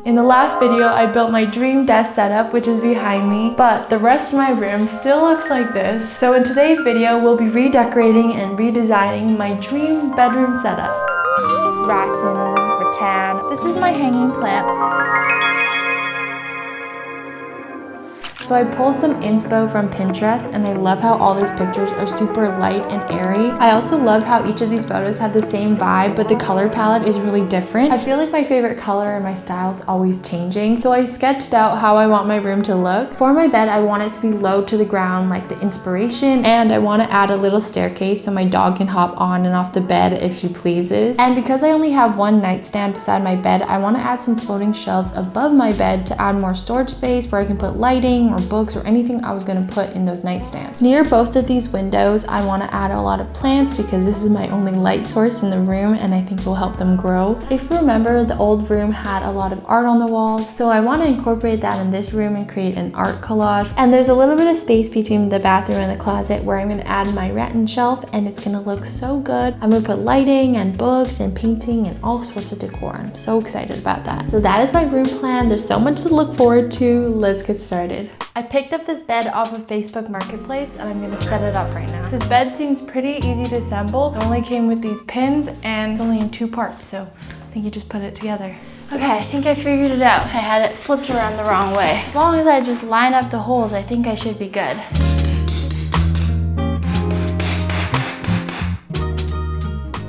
In the last video, I built my dream desk setup, which is behind me, but the rest of my room still looks like this. So in today's video, we'll be redecorating and redesigning my dream bedroom setup. Racks and rattan. This is my hanging plant. So I pulled some inspo from Pinterest and I love how all these pictures are super light and airy. I also love how each of these photos have the same vibe, but the color palette is really different. I feel like my favorite color and my style is always changing. So I sketched out how I want my room to look. For my bed, I want it to be low to the ground like the inspiration, and I want to add a little staircase so my dog can hop on and off the bed if she pleases. And because I only have one nightstand beside my bed, I want to add some floating shelves above my bed to add more storage space where I can put lighting or books or anything I was going to put in those nightstands. Near both of these windows, I want to add a lot of plants because this is my only light source in the room and I think will help them grow. If you remember, the old room had a lot of art on the walls, so I want to incorporate that in this room and create an art collage. And there's a little bit of space between the bathroom and the closet where I'm going to add my rattan shelf, and it's going to look so good. I'm going to put lighting and books and painting and all sorts of decor. I'm so excited about that. So that is my room plan. There's so much to look forward to. Let's get started. I picked up this bed off of Facebook Marketplace and I'm gonna set it up right now. This bed seems pretty easy to assemble. It only came with these pins and it's only in 2 parts, so I think you just put it together. Okay, I think I figured it out. I had it flipped around the wrong way. As long as I just line up the holes, I think I should be good.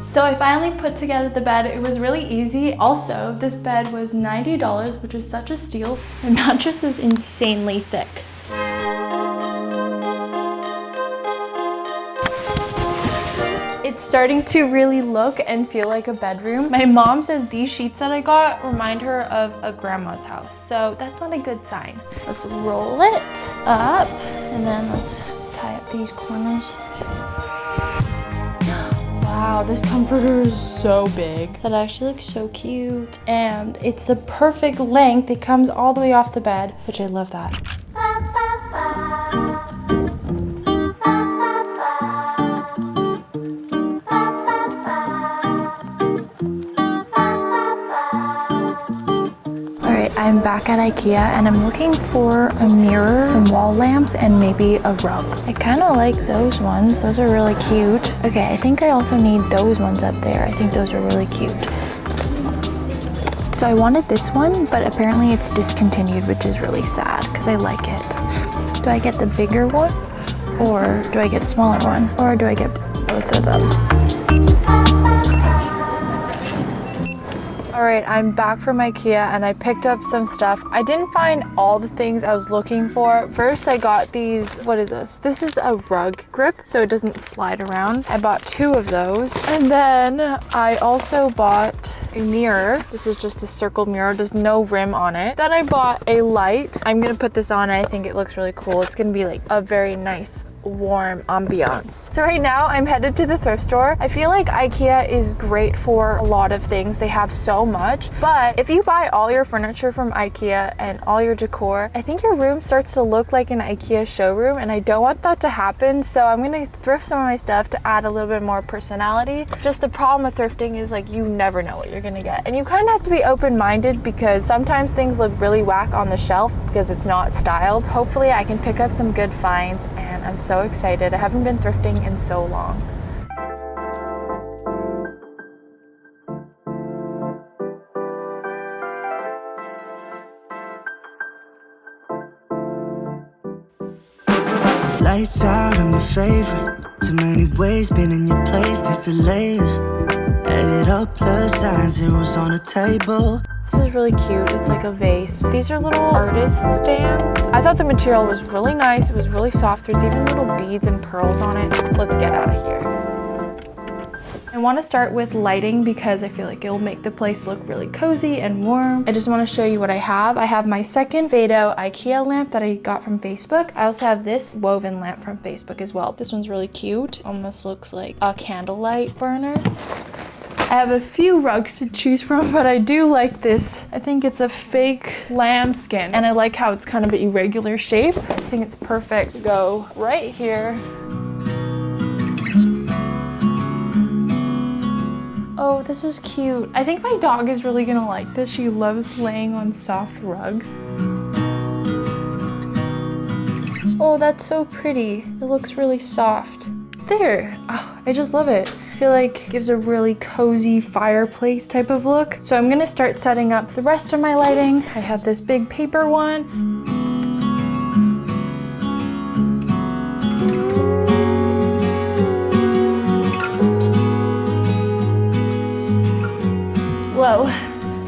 So I finally put together the bed. It was really easy. Also, this bed was $90, which is such a steal. The mattress is insanely thick. It's starting to really look and feel like a bedroom. My mom says these sheets that I got remind her of a grandma's house, so that's not a good sign. Let's roll it up and then let's tie up these corners. Wow, this comforter is so big. That actually looks so cute. And it's the perfect length. It comes all the way off the bed, which I love that. I'm back at IKEA and I'm looking for a mirror, some wall lamps, and maybe a rug. I kind of like those ones. Those are really cute. Okay, I think I also need those ones up there. I think those are really cute. So I wanted this one, but apparently it's discontinued, which is really sad because I like it. Do I get the bigger one or do I get the smaller one or do I get both of them? All right, I'm back from IKEA and I picked up some stuff. I didn't find all the things I was looking for. First, I got these, what is this? This is a rug grip, so it doesn't slide around. I bought 2 of those. And then I also bought a mirror. This is just a circle mirror, there's no rim on it. Then I bought a light. I'm gonna put this on and I think it looks really cool. It's gonna be like a very nice warm ambiance. So right now I'm headed to the thrift store. I feel like IKEA is great for a lot of things. They have so much, but if you buy all your furniture from IKEA and all your decor, I think your room starts to look like an IKEA showroom, and I don't want that to happen. So I'm gonna thrift some of my stuff to add a little bit more personality. Just the problem with thrifting is like you never know what you're gonna get, and you kind of have to be open-minded because sometimes things look really whack on the shelf because it's not styled. Hopefully I can pick up some good finds, and I'm so excited. I haven't been thrifting in so long. Lights out, I'm your favorite. Too many ways, been in your place, taste the layers. Add it up, plus sign, zeros on the table. This is really cute. It's like a vase. These are little artist stands. I thought the material was really nice. It was really soft. There's even little beads and pearls on it. Let's get out of here. I want to start with lighting because I feel like it will make the place look really cozy and warm. I just want to show you what I have. I have my second Fado IKEA lamp that I got from Facebook. I also have this woven lamp from Facebook as well. This one's really cute. Almost looks like a candlelight burner. I have a few rugs to choose from, but I do like this. I think it's a fake lambskin, and I like how it's kind of an irregular shape. I think it's perfect to go right here. Oh, this is cute. I think my dog is really gonna like this. She loves laying on soft rugs. Oh, that's so pretty. It looks really soft. There. Oh, I just love it. I feel like it gives a really cozy fireplace type of look. So I'm gonna start setting up the rest of my lighting. I have this big paper one. Whoa.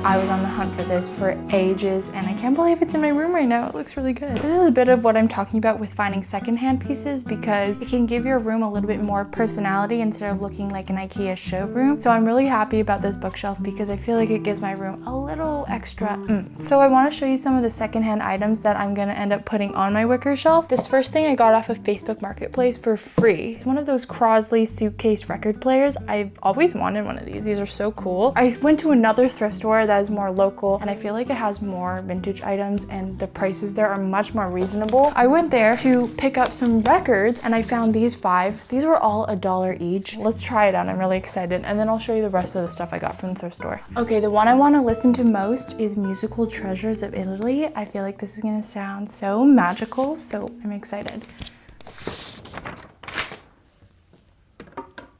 I was on the hunt for this for ages and I can't believe it's in my room right now. It looks really good. This is a bit of what I'm talking about with finding secondhand pieces because it can give your room a little bit more personality instead of looking like an IKEA showroom. So I'm really happy about this bookshelf because I feel like it gives my room a little extra So I want to show you some of the secondhand items that I'm going to end up putting on my wicker shelf. This first thing I got off of Facebook Marketplace for free. It's one of those Crosley suitcase record players. I've always wanted one of these. These are so cool. I went to another thrift store that is more local and I feel like it has more vintage items and the prices there are much more reasonable. I went there to pick up some records and I found these 5. These were all $1 each. Let's try it on. I'm really excited and then I'll show you the rest of the stuff I got from the thrift store. Okay, the one I want to listen to most is Musical Treasures of Italy. I feel like this is gonna sound so magical, so I'm excited.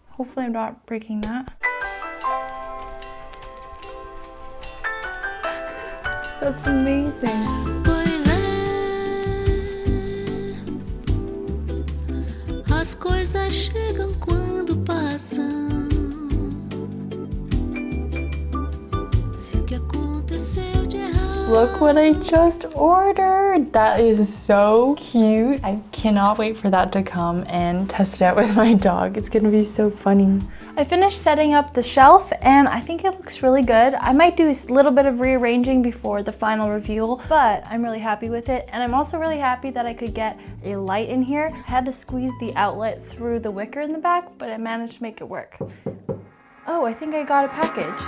Hopefully I'm not breaking that. That's amazing. Pois é, as coisas chegam quando passam. Se o que aconteceu de errado. Look what I just ordered. That is so cute. I cannot wait for that to come and test it out with my dog. It's gonna be so funny. I finished setting up the shelf and I think it looks really good. I might do a little bit of rearranging before the final reveal, but I'm really happy with it. And I'm also really happy that I could get a light in here. I had to squeeze the outlet through the wicker in the back, but I managed to make it work. Oh, I think I got a package.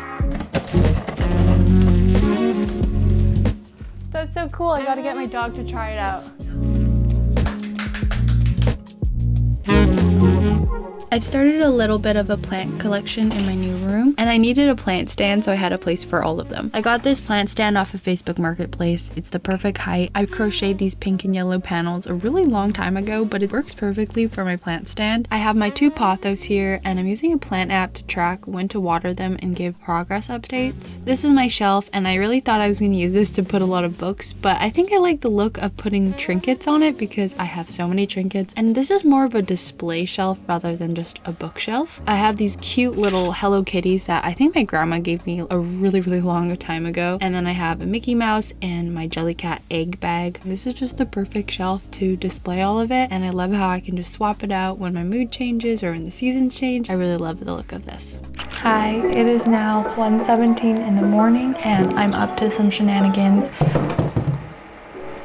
That's so cool. I gotta get my dog to try it out. I've started a little bit of a plant collection in my new room and I needed a plant stand, so I had a place for all of them. I got this plant stand off of Facebook Marketplace. It's the perfect height. I crocheted these pink and yellow panels a really long time ago, but it works perfectly for my plant stand. I have my 2 pothos here and I'm using a plant app to track when to water them and give progress updates. This is my shelf and I really thought I was going to use this to put a lot of books, but I think I like the look of putting trinkets on it because I have so many trinkets, and this is more of a display shelf rather than just a bookshelf. I have these cute little Hello Kitties that I think my grandma gave me a really long time ago, and then I have a Mickey Mouse and my Jellycat egg bag. This is just the perfect shelf to display all of it, and I love how I can just swap it out when my mood changes or when the seasons change. I really love the look of this. Hi, it is now 1:17 in the morning and I'm up to some shenanigans.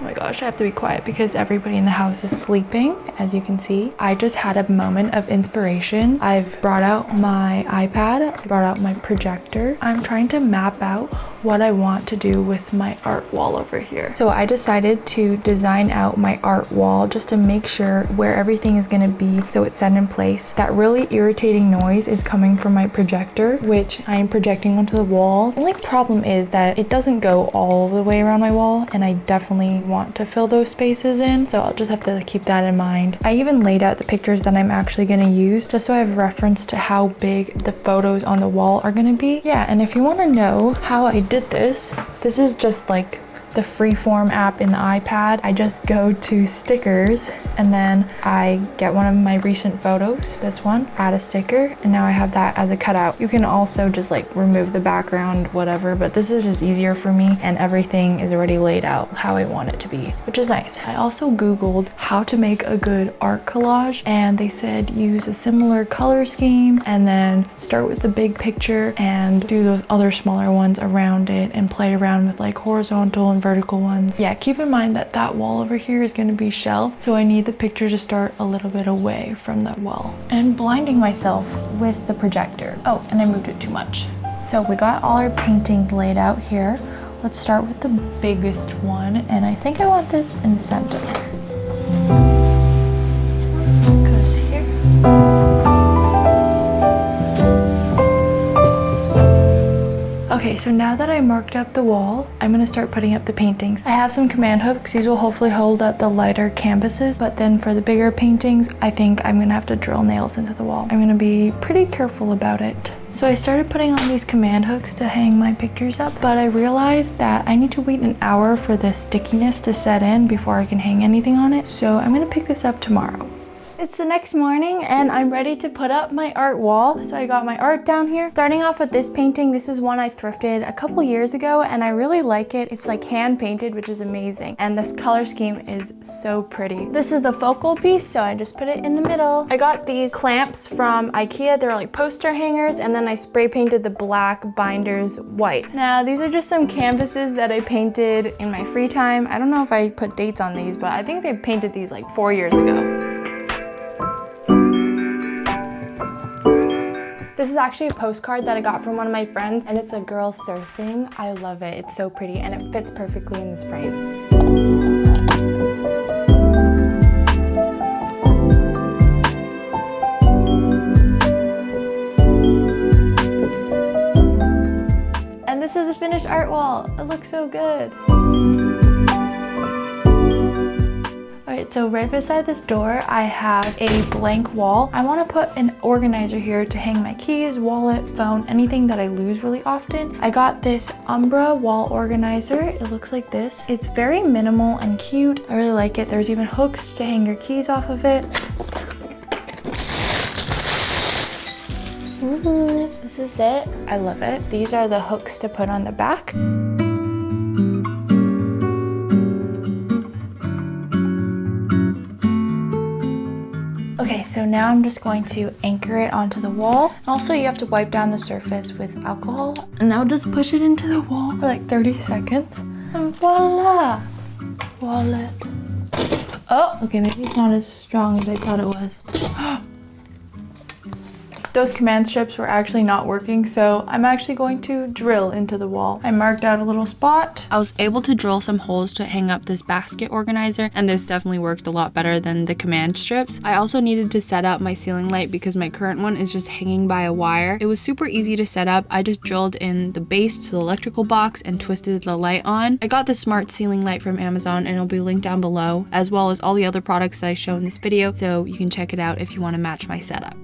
Oh my gosh, I have to be quiet because everybody in the house is sleeping, as you can see. I just had a moment of inspiration. I've brought out my iPad, I brought out my projector. I'm trying to map out what I want to do with my art wall over here. So I decided to design out my art wall just to make sure where everything is going to be so it's set in place. That really irritating noise is coming from my projector, which I am projecting onto the wall. The only problem is that it doesn't go all the way around my wall, and I definitely want to fill those spaces in, so I'll just have to keep that in mind. I even laid out the pictures that I'm actually going to use just so I have reference to how big the photos on the wall are going to be. Yeah, and if you want to know how I did this is just like the freeform app in the iPad. I just go to stickers and then I get one of my recent photos, this one, add a sticker, and now I have that as a cutout. You can also just like remove the background, whatever, but this is just easier for me and everything is already laid out how I want it to be, which is nice. I also Googled how to make a good art collage and they said use a similar color scheme and then start with the big picture and do those other smaller ones around it and play around with like horizontal and vertical ones. Yeah, keep in mind that that wall over here is going to be shelved, so I need the picture to start a little bit away from that wall. And blinding myself with the projector. Oh, and I moved it too much. So we got all our painting laid out here. Let's start with the biggest one, and I think I want this in the center. This one goes here. so now that I marked up the wall, I'm gonna start putting up the paintings. I have some command hooks. These will hopefully hold up the lighter canvases, but then for the bigger paintings, I think I'm gonna have to drill nails into the wall. I'm gonna be pretty careful about it. So I started putting on these command hooks to hang my pictures up, but I realized that I need to wait an hour for the stickiness to set in before I can hang anything on it. So I'm gonna pick this up tomorrow. It's the next morning and I'm ready to put up my art wall. So I got my art down here. Starting off with this painting, this is one I thrifted a couple years ago and I really like it. It's like hand painted, which is amazing. And this color scheme is so pretty. This is the focal piece, so I just put it in the middle. I got these clamps from IKEA. They're like poster hangers, and then I spray painted the black binders white. Now, these are just some canvases that I painted in my free time. I don't know if I put dates on these, but I think they painted these like 4 years ago. This is actually a postcard that I got from one of my friends, and it's a girl surfing. I love it. It's so pretty and it fits perfectly in this frame. And this is the finished art wall. It looks so good. Alright, so right beside this door, I have a blank wall. I want to put an organizer here to hang my keys, wallet, phone, anything that I lose really often. I got this Umbra wall organizer. It looks like this. It's very minimal and cute. I really like it. There's even hooks to hang your keys off of it. Ooh, this is it. I love it. These are the hooks to put on the back. Okay, so now I'm just going to anchor it onto the wall. Also, you have to wipe down the surface with alcohol. And now just push it into the wall for like 30 seconds. And voila! Wallet. Oh, okay, maybe it's not as strong as I thought it was. Those command strips were actually not working, so I'm actually going to drill into the wall. I marked out a little spot. I was able to drill some holes to hang up this basket organizer, and this definitely worked a lot better than the command strips. I also needed to set up my ceiling light because my current one is just hanging by a wire. It was super easy to set up. I just drilled in the base to the electrical box and twisted the light on. I got the smart ceiling light from Amazon, and it'll be linked down below, as well as all the other products that I show in this video, so you can check it out if you want to match my setup.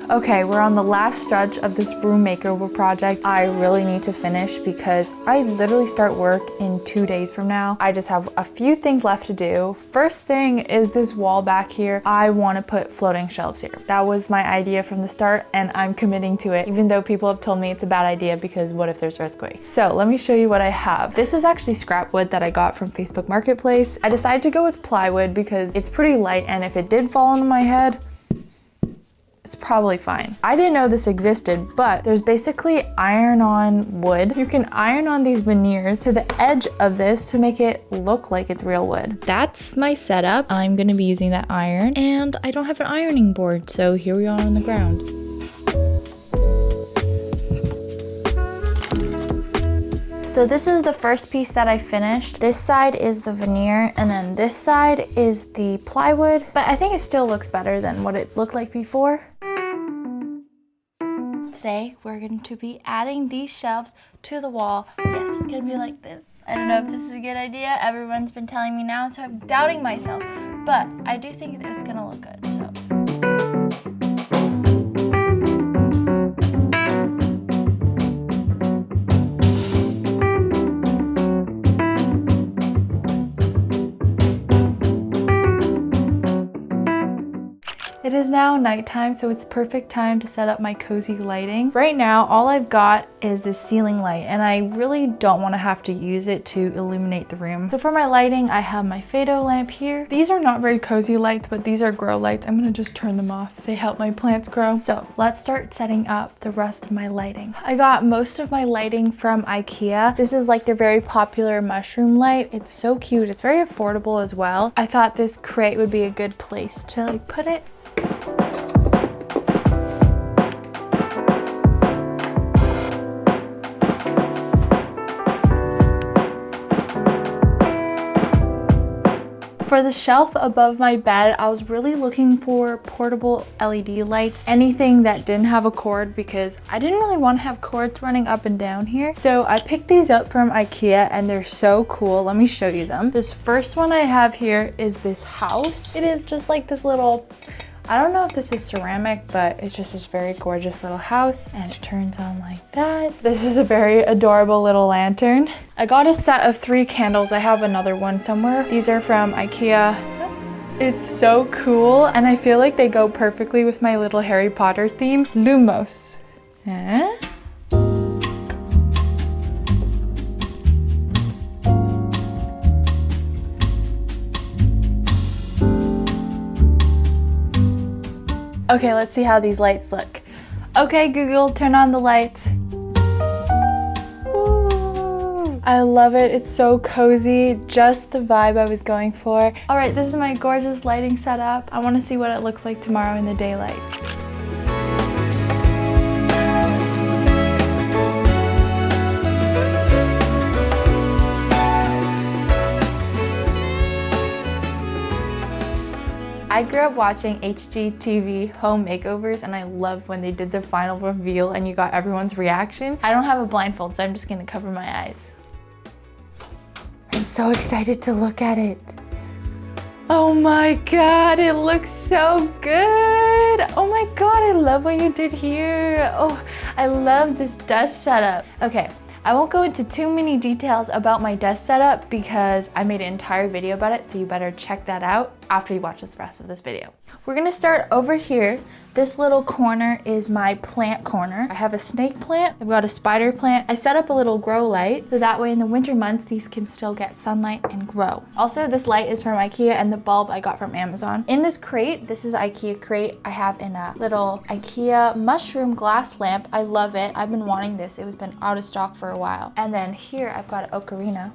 Okay, we're on the last stretch of this room makeover project. I really need to finish because I literally start work in 2 days from now. I just have a few things left to do. First thing is this wall back here. I want to put floating shelves here. That was my idea from the start and I'm committing to it, even though people have told me it's a bad idea because what if there's earthquakes? So let me show you what I have. This is actually scrap wood that I got from Facebook Marketplace. I decided to go with plywood because it's pretty light, and if it did fall on my head, it's probably fine. I didn't know this existed, but there's basically iron-on wood. You can iron on these veneers to the edge of this to make it look like it's real wood. That's my setup. I'm gonna be using that iron, and I don't have an ironing board, so here we are on the ground. So this is the first piece that I finished. This side is the veneer, and then this side is the plywood, but I think it still looks better than what it looked like before. Today, we're going to be adding these shelves to the wall. Yes, it's gonna be like this. I don't know if this is a good idea. Everyone's been telling me now, so I'm doubting myself, but I do think it's gonna look good, so. It is now nighttime, so it's perfect time to set up my cozy lighting. Right now, all I've got is this ceiling light, and I really don't want to have to use it to illuminate the room. So for my lighting, I have my Fado lamp here. These are not very cozy lights, but these are grow lights. I'm gonna just turn them off. They help my plants grow. So let's start setting up the rest of my lighting. I got most of my lighting from IKEA. This is like their very popular mushroom light. It's so cute. It's very affordable as well. I thought this crate would be a good place to like put it. For the shelf above my bed, I was really looking for portable LED lights, anything that didn't have a cord, because I didn't really want to have cords running up and down here. So I picked these up from IKEA and they're so cool. Let me show you them. This first one I have here is this house. It is just like this little, I don't know if this is ceramic, but it's just this very gorgeous little house, and it turns on like that. This is a very adorable little lantern. I got a set of 3 candles. I have another one somewhere. These are from IKEA. It's so cool, and I feel like they go perfectly with my little Harry Potter theme. Lumos. Eh? Okay, let's see how these lights look. Okay, Google, turn on the lights. Ooh, I love it. It's so cozy, just the vibe I was going for. All right, this is my gorgeous lighting setup. I want to see what it looks like tomorrow in the daylight. I grew up watching HGTV home makeovers, and I loved when they did the final reveal and you got everyone's reaction. I don't have a blindfold, so I'm just gonna cover my eyes. I'm so excited to look at it. Oh my God, it looks so good. Oh my God, I love what you did here. Oh, I love this desk setup. Okay. I won't go into too many details about my desk setup because I made an entire video about it, so you better check that out after you watch the rest of this video. We're gonna start over here. This little corner is my plant corner. I have a snake plant, I've got a spider plant. I set up a little grow light, so that way in the winter months, these can still get sunlight and grow. Also, this light is from IKEA and the bulb I got from Amazon. In this crate, this is IKEA crate, I have in a little IKEA mushroom glass lamp. I love it. I've been wanting this. It was been out of stock for a while. And then here I've got an ocarina.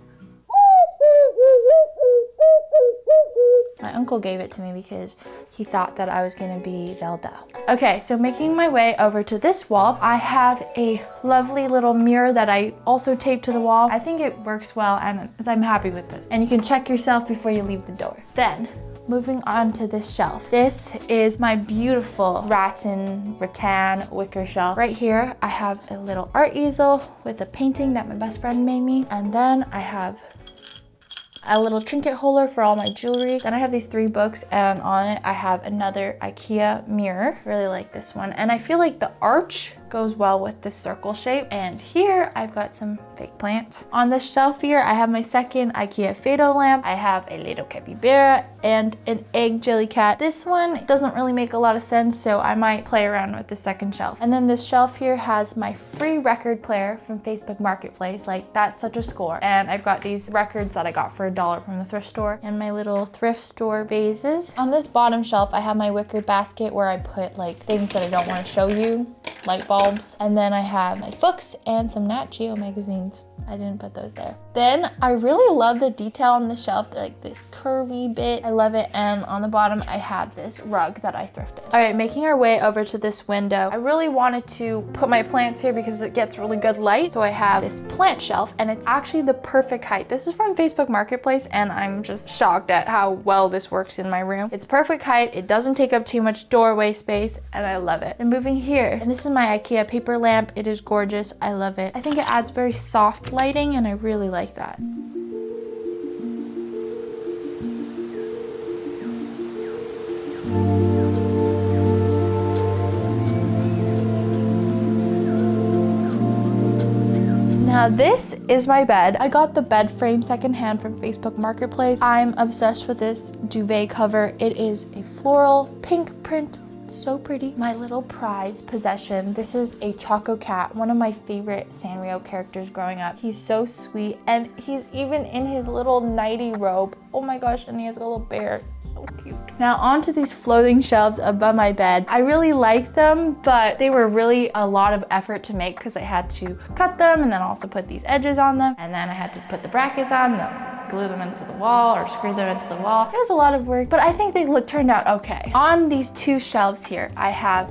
My uncle gave it to me because he thought that I was gonna be Zelda. Okay, so making my way over to this wall, I have a lovely little mirror that I also taped to the wall. I think it works well and I'm happy with this. And you can check yourself before you leave the door. Then, moving on to this shelf. This is my beautiful rattan wicker shelf. Right here, I have a little art easel with a painting that my best friend made me. And then I have a little trinket holder for all my jewelry. Then I have these 3 books, and on it I have another IKEA mirror. Really like this one. And I feel like the arch goes well with this circle shape. And here I've got some fake plants. On this shelf here, I have my second IKEA Fado lamp. I have a little capybara and an egg jelly cat. This one doesn't really make a lot of sense, so I might play around with the second shelf. And then this shelf here has my free record player from Facebook Marketplace. Like, that's such a score. And I've got these records that I got for $1 from the thrift store, and my little thrift store vases. On this bottom shelf, I have my wicker basket where I put like things that I don't want to show you, light bulbs. And then I have my books and some Nat Geo magazines. I didn't put those there. Then I really love the detail on the shelf, like this curvy bit. I love it. And on the bottom, I have this rug that I thrifted. All right, making our way over to this window. I really wanted to put my plants here because it gets really good light. So I have this plant shelf, and it's actually the perfect height. This is from Facebook Marketplace, and I'm just shocked at how well this works in my room. It's perfect height. It doesn't take up too much doorway space, and I love it. And moving here, and this is my IKEA paper lamp. It is gorgeous. I love it. I think it adds very soft lighting, and I really like that. Now this is my bed. I got the bed frame secondhand from Facebook Marketplace. I'm obsessed with this duvet cover. It is a floral pink print. So pretty. My little prized possession. This is a Choco Cat, one of my favorite Sanrio characters growing up. He's so sweet, and he's even in his little nighty robe. Oh my gosh, and he has a little bear. So cute. Now onto these floating shelves above my bed. I really like them, but they were really a lot of effort to make because I had to cut them and then also put these edges on them, and then I had to put the brackets on them, glue them into the wall or screw them into the wall. It was a lot of work, but I think they turned out okay. On these 2 shelves here, I have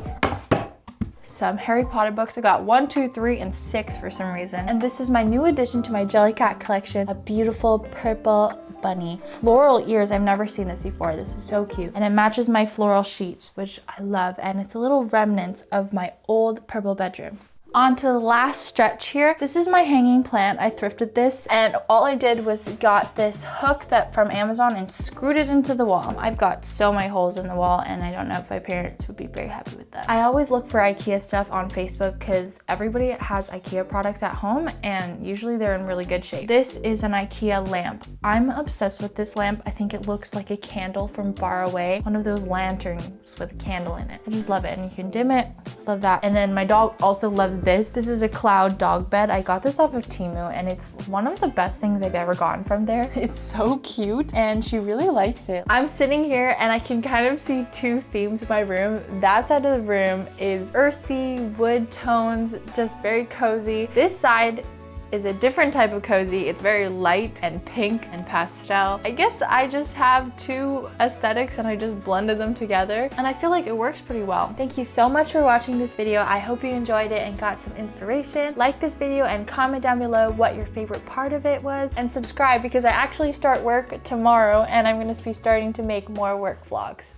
some Harry Potter books. I got 1, 2, 3, and 6 for some reason. And this is my new addition to my Jellycat collection, a beautiful purple bunny. Floral ears, I've never seen this before. This is so cute. And it matches my floral sheets, which I love. And it's a little remnants of my old purple bedroom. On to the last stretch here. This is my hanging plant. I thrifted this and all I did was got this hook from Amazon and screwed it into the wall. I've got so many holes in the wall and I don't know if my parents would be very happy with that. I always look for IKEA stuff on Facebook because everybody has IKEA products at home and usually they're in really good shape. This is an IKEA lamp. I'm obsessed with this lamp. I think it looks like a candle from far away. One of those lanterns with a candle in it. I just love it and you can dim it. Love that. And then my dog also loves this. This is a cloud dog bed. I got this off of Temu and it's one of the best things I've ever gotten from there. It's so cute and she really likes it. I'm sitting here and I can kind of see two themes in my room. That side of the room is earthy, wood tones, just very cozy. This side is a different type of cozy. It's very light and pink and pastel. I guess I just have two aesthetics and I just blended them together and I feel like it works pretty well. Thank you so much for watching this video. I hope you enjoyed it and got some inspiration. Like this video and comment down below what your favorite part of it was and subscribe because I actually start work tomorrow and I'm going to be starting to make more work vlogs.